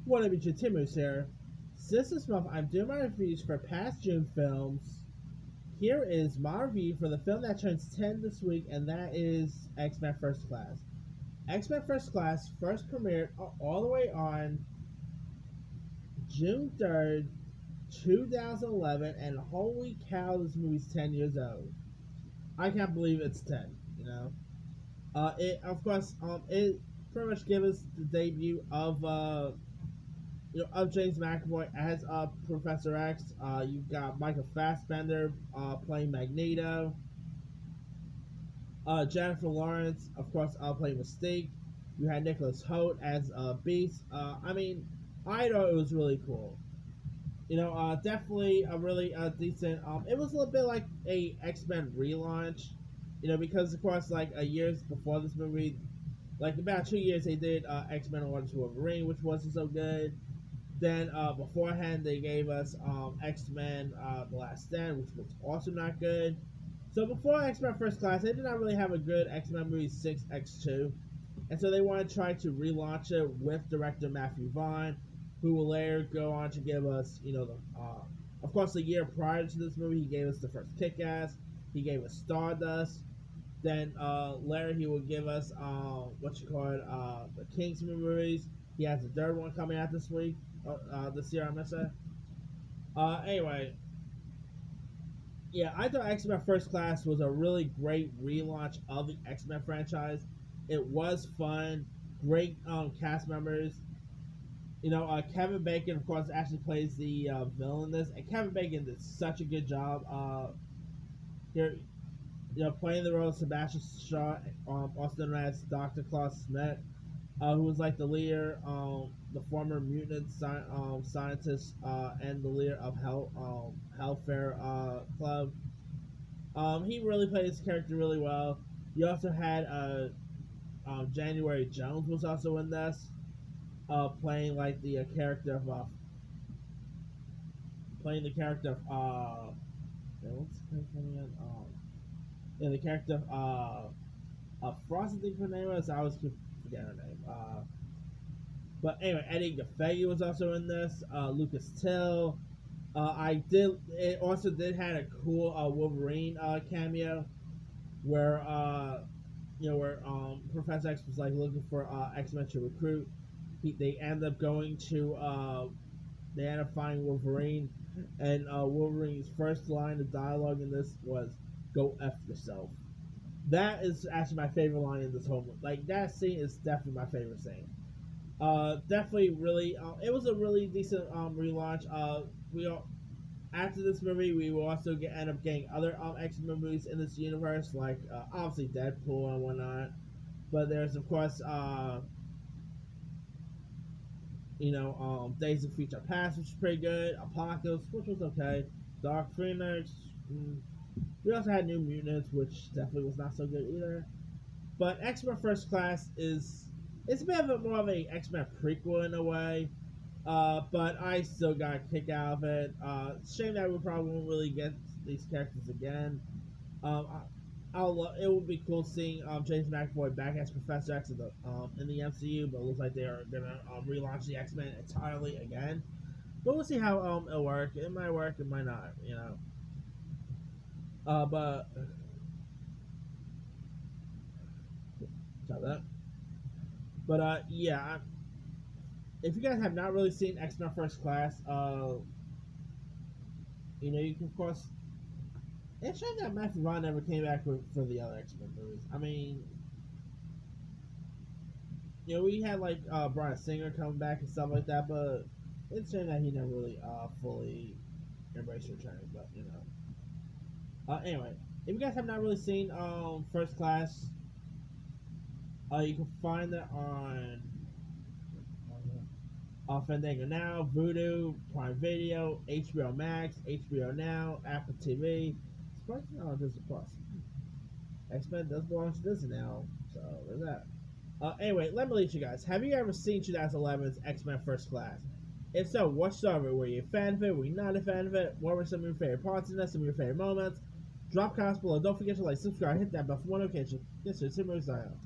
What up, it's Timus here. Since this month, I'm doing my reviews for past June films. Here is my review for the film that turns 10 this week, and that is X-Men First Class. X-Men First Class first premiered all the way on June 3rd, 2011, and holy cow, this movie's 10 years old. I can't believe it's 10, you know? It pretty much gave us the debut of of James McAvoy as Professor X. You've got Michael Fassbender playing Magneto. Jennifer Lawrence, of course, playing Mystique. You had Nicholas Hoult as Beast. I thought it was really cool. Definitely a really decent. It was a little bit like a X-Men relaunch. Because of course, like years before this movie, like about 2 years, they did X-Men Origins Wolverine, which wasn't so good. Then beforehand, they gave us X-Men The Last Stand, which was also not good. So before X-Men First Class, they did not really have a good X-Men movie 6X2. And so they wanted to try to relaunch it with director Matthew Vaughn, who will later go on to give us, of course, the year prior to this movie, he gave us the first Kick-Ass. He gave us Stardust. Then later he will give us, the Kingsman movies. He has the third one coming out this week. This year, I must say. Anyway, yeah, I thought X-Men First Class was a really great relaunch of the X-Men franchise. It was fun, great cast members. Kevin Bacon, of course, actually plays the villain in this, and Kevin Bacon did such a good job here. Playing the role of Sebastian Shaw, also known as Dr. Claus Smith, who was like the leader, the former mutant scientist, and the leader of Hellfire Club. He really played his character really well. You also had January Jones was also in this, playing like the character of what's the name again? The character of Frost, I think her name was. I always keep forgetting her name. But anyway, Eddie Gaffey was also in this. Lucas Till. It also did had a cool Wolverine cameo, where Professor X was like looking for X-Men to recruit. They end up going to they end up finding Wolverine, and Wolverine's first line of dialogue in this was "Go f yourself." That is actually my favorite line in this whole movie. Like that scene is definitely my favorite scene. Definitely really. It was a really decent relaunch. We all, After this movie, we will also end up getting other X-Men movies in this universe, like obviously Deadpool and whatnot. But there's of course Days of Future Past, which is pretty good. Apocalypse, which was okay. Dark Phoenix. We also had New Mutants, which definitely was not so good either. But X-Men First Class it's a bit of more of a X-Men prequel in a way. But I still got a kick out of it. Shame that we probably won't really get these characters again. Um, it would be cool seeing James McAvoy back as Professor X in the MCU, but it looks like they are gonna relaunch the X-Men entirely again. But we'll see how it'll work. It might work, it might not. But stop that. But yeah. If you guys have not really seen X-Men First Class, you can of course. It's shame that Matthew Vaughn never came back for the other X-Men movies. I mean, we had like Bryan Singer coming back and stuff like that, but it's shame that he never really fully embraced returning. But anyway, if you guys have not really seen First Class, you can find it on Fandango Now, Vudu, Prime Video, HBO Max, HBO Now, Apple TV. Disney Plus. X-Men does belong to Disney now, so there's that. Anyway, let me leave you guys. Have you ever seen 2011's X-Men First Class? If so, what star of it? Were you a fan of it? Were you not a fan of it? What were some of your favorite parts in it? Some of your favorite moments? Drop comments below. Don't forget to like, subscribe, hit that bell for more notifications. This is Tim Rosano.